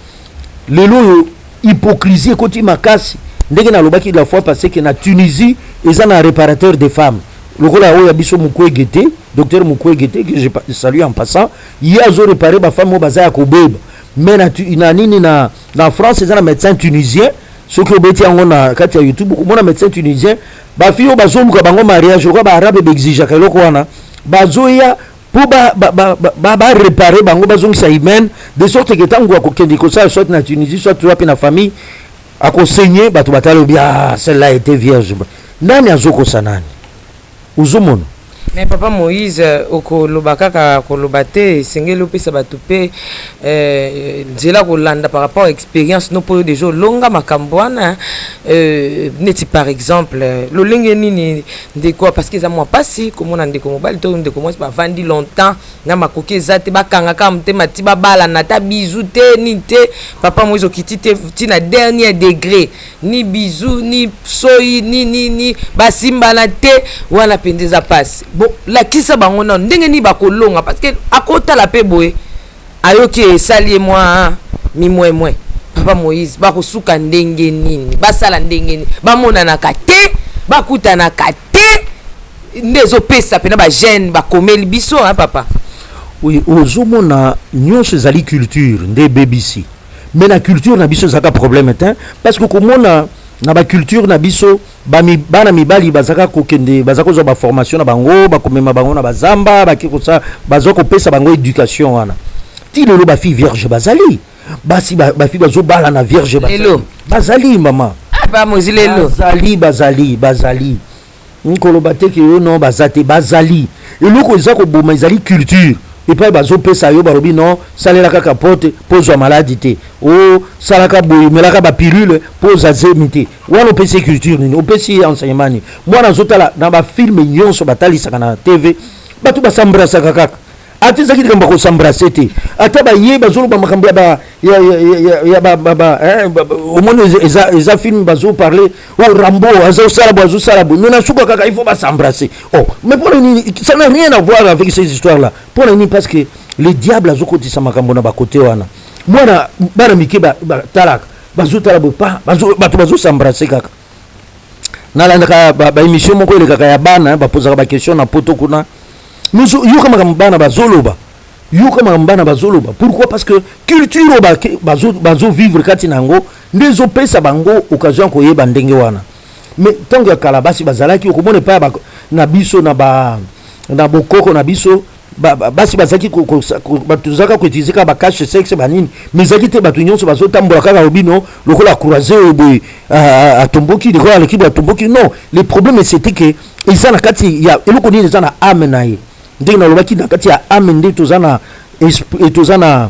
lelo oyo hypocrisie ekoti makasi ndenge nalobaki la fois passé que na Tunisie eza na réparateur des femmes lokola oyo ya biso Mukwege te docteur Mukwege te que je salue en passant ye azo réparer bafemme oyo baza ya kobeba mais na nini na France eza na médecin tunisien soki obeti yango na kati ya YouTube okomona médecin tunisien bafille oyo bazoluka bango mariage lokola baarabe baexigaka eloko wana bazoya po baréparer bango bazongisa hymen de sorte que ntango akokende kosala soit na Tunisie soit wapi na famille akosenye bato batalobi celle-là était vierge nani azokosa nani uzomona mais papa Moïse okoloba kaka koloba te esengeli opesa bato mpe nzela kolanda par rapport à expérience no po déjà olonga makambo wana neti par exemple lolenge nini ndeko parce que eza mwa pasi komona ndeko mobali to ndeko mwasi bavandi longtemps na makoki eza te bakangaka motema ti babalana ta bizu te ni te papa Moïse okiti te ti na dernier degré ni bizu ni soyi ni basimbana te wana mpenza eza pasi bon lakisa bango na ndenge ni bakolonga parce que akotala pe boye ayoki esali moi mimwemwe papa Moïse bakosuka ndenge nini basala ndenge nini bamonanaka te bakutanaka te nde ezopesa pena bagene bakomeli biso papa oui ozomona nyonso ezali culture nde BBC mais na culture na biso ezaka problème te parce que komona na ba culture na biso bana mibali bazaka kokende bazaka zo ba formation na bango bakomema bango na bazamba bakikosa bazoko pesa bango éducation wana ti lelo ba fille vierge bazali basi ba fille bazo bala na vierge bazali mama ba mozilelo bazali nkolo bateke yo no bazate bazali eloko ezako boma ezali culture et puis bazopesa yo barobi non salelaka capote pose maladie te o salaka boy melaka ba pilule pose azemite wana opesi culture nini opesi enseignement ni mwana zotala na ba film nyonso batalisaka na TV batu basambrasa kaka atizaki kamba ko sambrasa te ata ba ye bazolo ba makambo ya omone eza film bazo parler o Rambo azo sala bo mais na suka kaka il faut ba sambrasser mais pour ça n'a rien à voir avec ces histoires là pour ni parce que les diables azo kotisa makambo na ba côté wana mwana bana mike ba talaka bazo tala bo pa bazo sambrasser kaka nalandaka ba émission moko ile kaka ya bana ba poser ba question na poto kuna nous yoka makambana bazoloba pourquoi parce que culture bazo vivre kati nango ndezo pesa bango occasion ko yeba ndenge wana mais tango ya kalabasi bazalaki okomone pa na biso na bokoko na biso basi bazaki batuzaka ko utiliser ka ba cache sexe banini mais zaki te batu nyonso bazotambola kaka obino lokola croiser boy atomboki de quoi l'équipe atomboki non le problème c'était que ils na kati ya eloko nini za na amenaye ndenge nalobaki na kati ya ame nde toza na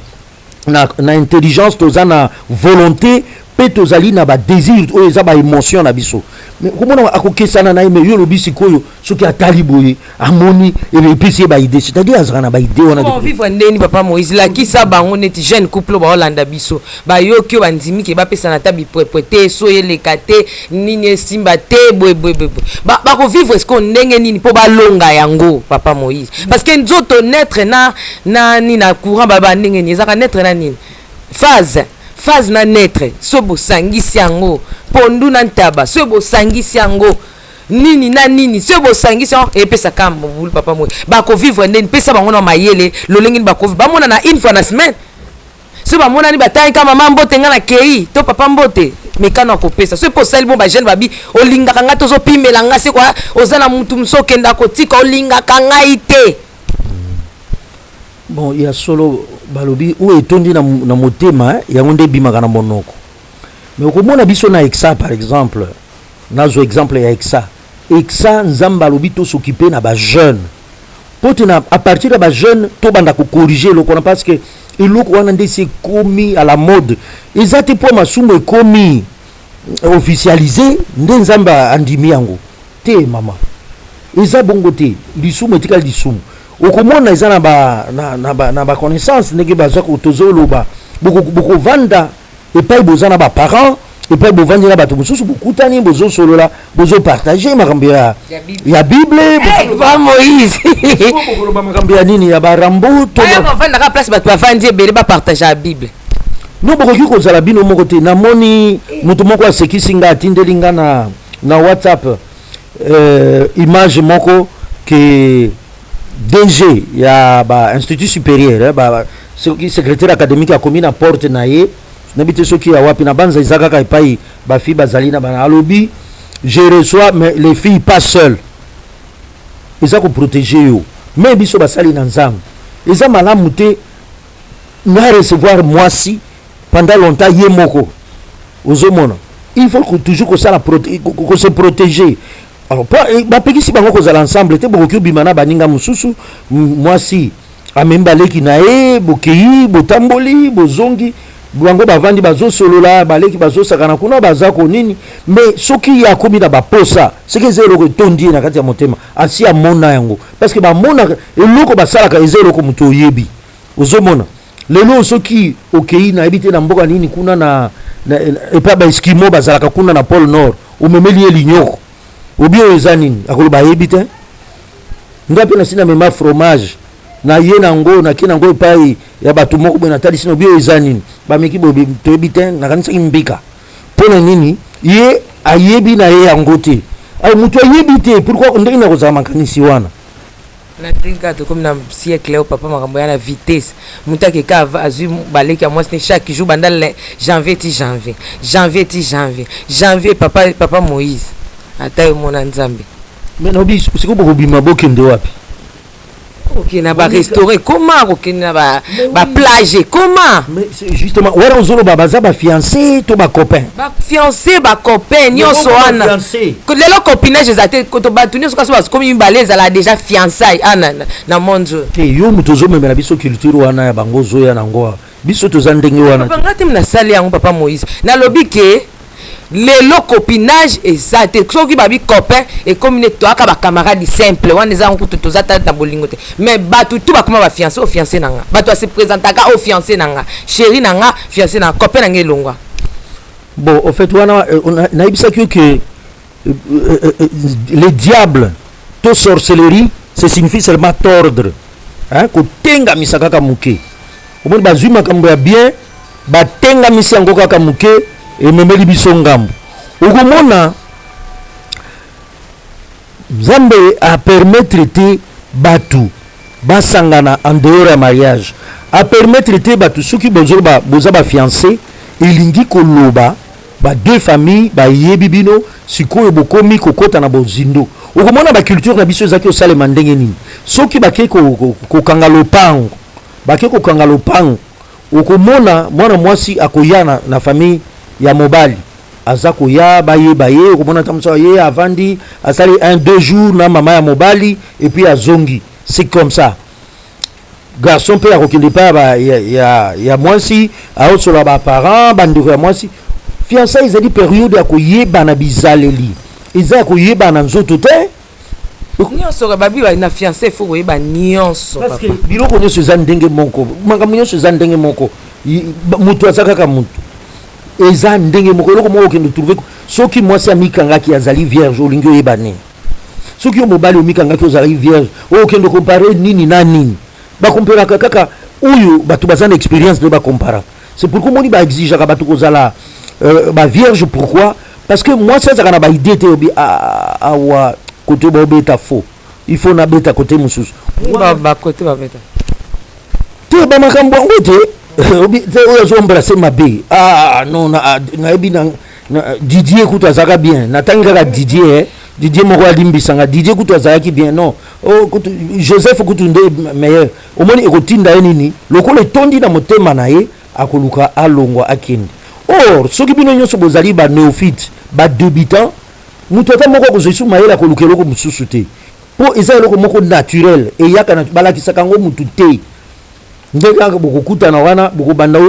intelligence toza na volonté mpe tozali na badésir oyo eza baémotion na biso mais komona akokesana na ye mais yo lobi sikoyo soki atali boye amoni epesi ye baide c'est-à-dire azaka na baide wana vivre ndeni papa Moïse lakisa bango neti jeune couple baolanda biso bayoki oyo bandimiki bapesa na ta bipwepwe te so eleka te nini esimba te boye bakovivre esko ndenge nini mpo balonga yango papa Moïse parce que nzoto naître na courant baba ndenge nini ezaka naître na nini phase phase na naître so bosangisi yango pondu na ntaba so bosangisi yango nini na nini so bosangisi yango epesaka mbulu papa moi bakovivre ndeni pesa bango na mayele lolenge bakovivre bamona na une fois na semaine so bamona ni batangi kama mama mbote nga na kei to papa mbote mekano akopesa so posali bon ba jeune babi olingaka nga tozopimela nga se kwa oza na mutu msokenda kotika olingaka ngai te. Bon, il y a solo balobi où etondi na motema yango nde bimaka na monoko. Mais okomona biso na exa par exemple. Nazo exemple ya exa. Exa nzamba balobi to s'occuper na ba jeune. Pote na à partir de ba jeune to banda ko corriger le qu'on parce que eloko wana nde c'est commis à la mode. Ezate po masumo e commis officialisé nde nzamba andimi yango. Te mama. Eza bongo te lisumu etikali lisumu. Okomona eza na ba connaissance ndenge baza ko tozoloba boko vanda epai bozana ba parents epai bovandela bato mosusu bokutani bozo solola bozo partager makambo ya Bible ba Moïse bokoloba makambo ya nini ya barambo to ba vanda ka place bato bavandi ebele ba partager la Bible no bokoki kozala bino moko te namoni moto moko asekisi nga atindeli nga na WhatsApp image moko que DG ya ba institut supérieur ba secrétaire académique a commis na porte na ye nabite soki ya wapi na banza izaka ka epai ba fille bazali na bana alobi je reçois mais les filles pas seules ils ko protéger yo mais biso basali na nzambe eza malamu te na recevoir moi si pendant longtemps ye moko ozomona il faut que toujours que ça la se protéger. Alors bapekisi bango kozala ensemble te bokoki bimana baninga mususu moi si amemba leki na e bokei botamboli bozongi bango bavandi bazosolola baleki bazosakana kuna bazako nini mais soki ya komi na baposa seke zero ko tondi na kati ya motema asi amona yango parce que bamona eloko basalaka ezero ko muto yebi ozomona lelo soki okei na ebite na mboka nini kuna na epa ba eskimo bazalaka kuna na pôle nord omemeli elinyoko obio ezanini akoloba yebite ngapi na sina mema fromage na ye nango na kina ngo epai ya bato moko bena tali sino obio ezanini bameki bobi toyebite na kanisa mbika pona nini ye ayebi na ye yango te ay mutu ayebi te pourquoi ndenge na kozama kanisi wana na tinka to comme na siècle au papa makambo ya na vitesse mutake ka azui baleki ya mwasi chaque jour bandal janvier papa Moïse ata mona nzambe mais nobi siko bokobima bokende wapi okina ba restaurer comment okina ba plage comment mais c'est justement wala ozolo baza ba fiancé to ba copain nyonso wana lelo copinage ezate koto batu nyonso kaso baso komi baleza la déjà fiançailles ana na monde te yo muto zomemela biso culture wana ya bango zoya nango biso toza ndenge wana papa ngati mna sali yango papa Moïse na lobike lelo copinage ezate soki babi copain et comme ne toaka ba camarade simple wana eza nkutu tozata na bolingo te mais batu tout bakoma ba fiancé au fiancé nanga batu se présentaka au fiancé nanga chéri nanga fiancé nanga copain nanga elongwa bon au fait wana na ibisa que le diable to sorcellerie ça signifie seulement tordre hein ko tenga misaka ka muke au moins bazui makambo ya bien ba tenga misango kaka muke et memeli biso ngambo okomona Nzambe a permettre te batu basangana en dehors ya mariage a permettre te batu soki boza ba fiancé elingi koloba ba deux familles ba yebi bino sikoyo bokomi kokota na bozindo okomona ba culture na biso ezaki osalema ndenge nini soki bake kokanga lopango bake kokanga lopango okomona mwana mwasi akoyana na famille ya mobali azako ya baye okomona tamso ye avandi asali 1-2 jours na mama ya mobali et puis azongi c'est comme ça garçon pe akokende pa ya mwasi aosola ba parents bandiko ya mwasi fiançailles ezali période ya koyeba na bizaleli eza koyeba na nzoto te nyonso babi na fiancé faut koyeba nyonso parce que biloko nyonso eza ndenge moko makambo nyonso eza ndenge moko mutu azaka ka mutu eza ndenge moko eloko moko okende trouver soki mwasi amikangaki azali vierge olingi oyeba nini soki yo mobali omikangaki ozali vierge okende compare nini na nini bakomparaka kaka oyo bato baza na expérience nde bakompara c'est pourquoi on exige à bateau kozala vierge. Pourquoi? Parce que moi ça kana ba idée te obi a wa côté ba beta faux. Il faut na beta côté mususu. Ba côté ba beta. Te ba makambo ngote obi te oyo zo embrasser ma bé. Ah non na ebi na Didier kuta zaka bien. Na tanga Didier Didier moko alimbisanga Didier kuta zaka ki bien non. Oh Joseph kutunde meilleur. Au moins ekotinda nini lokolo tondi na motema na ye akoluka alongwa akindi. Or soki bino nyonso bozali ba néophyte ba débutant mutu ata moko kozoisu mayela koluka eloko mosusu te po eza eloko moko naturel eyaka na balakisaka yango mutu te ndenge kaka bokokutana wana bokobanda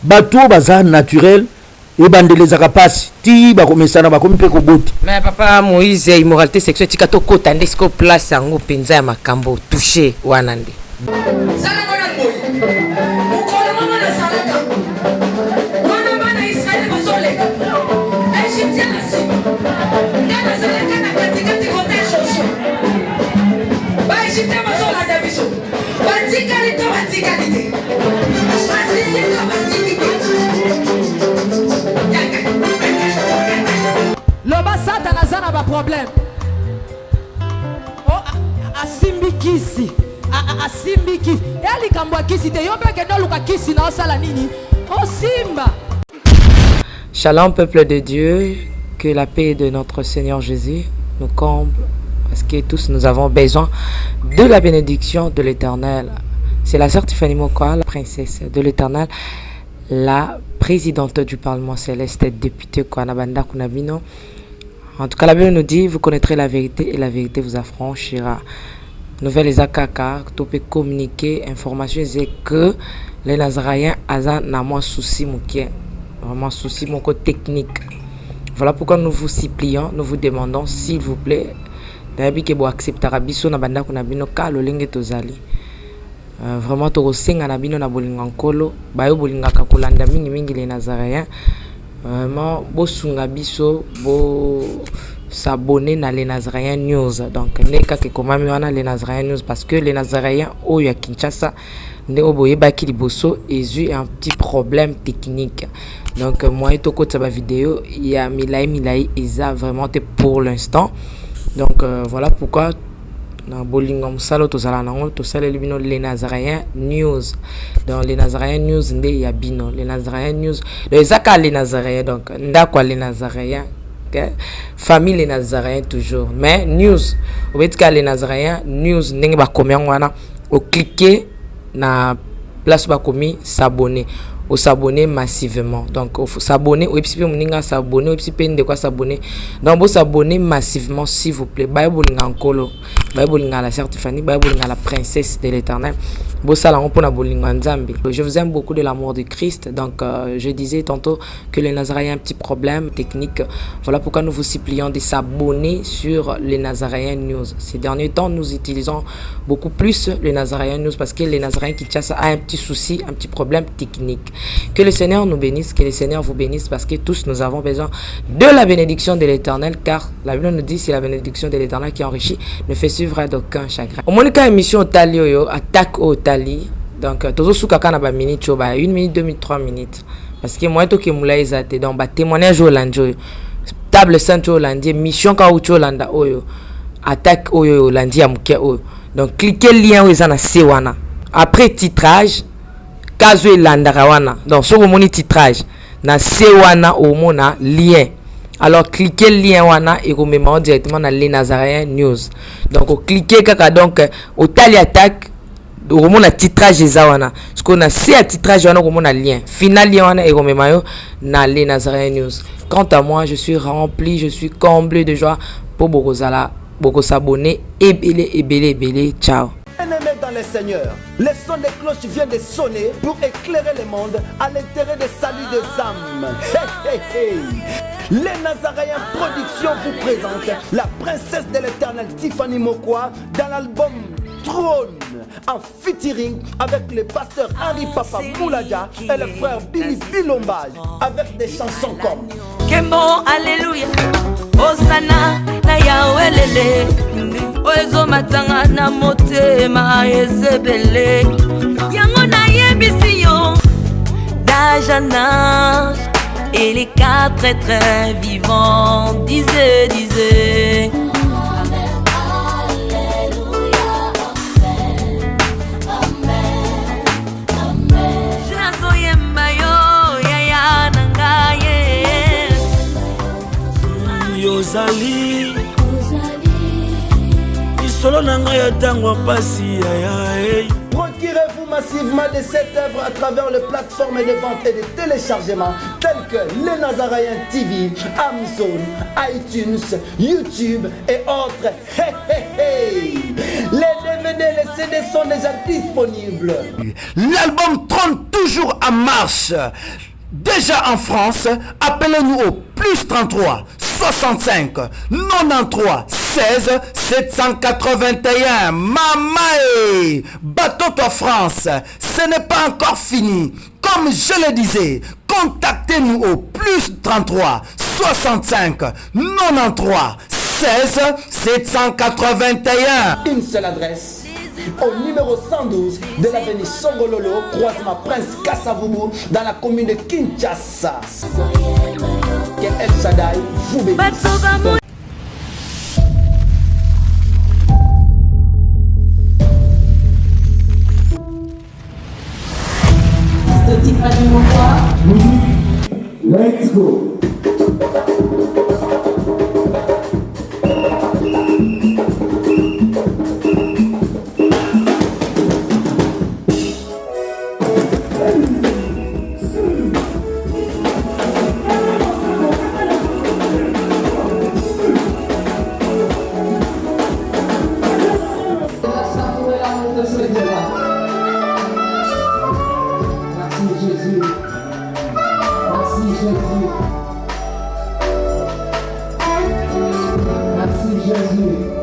bato baza naturel ebandelezaka pasi ti bakomesana bakomi mpe kobota. Mais papa Moïse, immoralité sexuelle tika tokota nde siko place yango mpenza ya makambo touché wana nde loba satana aza na baproblème asimbi kisi asimbi kisi ya likambo ya kisi te yo mpe kende oluka kisi na osala nini osimba. Shalom peuple de Dieu, que la paix de notre Seigneur Jésus nous comble parce que tous nous avons besoin de la bénédiction de l'Éternel. C'est la sœur Tiffany Mokoa, la princesse de l'Éternel, la présidente du Parlement céleste, députée Kwanabanda Kunabino. En tout cas, la Bible nous dit, vous connaîtrez la vérité et la vérité vous affranchira. Nouvelle Ezakaka, tu peux communiquer, information, c'est que les Nazaréens ont moins souci, vraiment souci, mon côté technique. Voilà pourquoi nous vous supplions, nous vous demandons, s'il vous plaît, d'ailleurs, vous accepter Biso na banda Kunabino, car le lingue tozali. Vraiment tokosenga na bino na bolinga nkolo bayo bolinga kakolanda mingi les Nazaréens vraiment bosunga biso bo s'abonner na les Nazaréens news donc neka ke komami wana les Nazaréens news parce que les Nazaréens oyo ya Kinshasa nde oboye baki liboso ezu un petit problème technique donc moi toko tsaba vidéo il y a milai eza vraiment pour l'instant donc voilà pourquoi na bolinga musalo tozala nango tosala libino les Nazaréens news dans les Nazaréens news nde ya bino les Nazaréens news les aka les Nazaréens donc ndakwa les Nazaréens okay? Famille les Nazaréens toujours mais news obetika les Nazaréens news ndenge bakomi yango wana o cliquer na place bakomi s'abonner au s'abonner massivement donc faut s'abonner ou puis moninga s'abonner ou puis de quoi s'abonner donc vous s'abonner massivement s'il vous plaît bible ngakolo bible ngala certifié bible ngala princesse de l'Éternel je vous aime beaucoup de l'amour de Christ donc je disais tantôt que les Nazaréens ont un petit problème technique voilà pourquoi nous vous supplions de s'abonner sur les Nazaréens news ces derniers temps nous utilisons beaucoup plus les Nazaréens news parce que les Nazaréens Kinshasa a un petit souci un petit problème technique. Que le Seigneur nous bénisse, que le Seigneur vous bénisse parce que tous nous avons besoin de la bénédiction de l'Éternel car la Bible nous dit c'est la bénédiction de l'Éternel qui enrichit ne fait suivre d'aucun chagrin. Au moins quand émission Tali yo attaque au Tali donc tozo suka kana ba minute yo ba 1 minute 2 minutes 3 minutes parce que moi to ke mula ezate donc ba témoignage au lanjo table sainte au landie mission ka au landa oyo attaque oyo landi ya muke oyo donc cliquez lien où ezana sewana après titrage kazo elandaka wana donc so komoni titrage na sewana omona lien alors cliquez lien wana et komema directement na les Nazaréens news donc cliquez kaka donc au tali attaque omona titrage ezawana parce qu'on a c'est à titrage wana komona lien final lien wana et komema yo na les Nazaréens news. Quant à moi je suis rempli, je suis comblé de joie pour bokozala boko s'abonner et belé ciao. Bien-aimés dans le Seigneur, le son des cloches vient de sonner pour éclairer le monde à l'intérêt des saluts des âmes. Hey, hey, hey. Les Nazaréens Production vous présente la princesse de l'Éternel Tiffany Mokoa dans l'album Trône en featuring avec le pasteur Henri Papa Moulaja et le frère Billy Bilombage avec des chansons comme Kembo Alléluia Osana na Yahweh Oezo matanga na motema ezebele yango na yebisi yo âge en âge, et les quatre êtres vivants disaient. Yozali Isolo nanga ya tango pasi ya. Procurez-vous massivement de cette œuvre à travers les plateformes de vente et de téléchargement telles que Les Nazaraïens TV, Amazon, iTunes, YouTube et autres. Hey, hey, hey. Les DVD, les CD sont déjà disponibles. L'album trône toujours en marche. Déjà en France, appelez-nous au plus 33 65 93 16 781. Mamae, bateau-toi France, ce n'est pas encore fini. Comme je le disais, contactez-nous au plus 33 65 93 16 781. Une seule adresse. Au numéro 112 de l'avenue Songololo, croisement Prince Kassavubu, dans la commune de Kinshasa. Que El Shaddai vous bénisse. Let's go. Merci Jésus.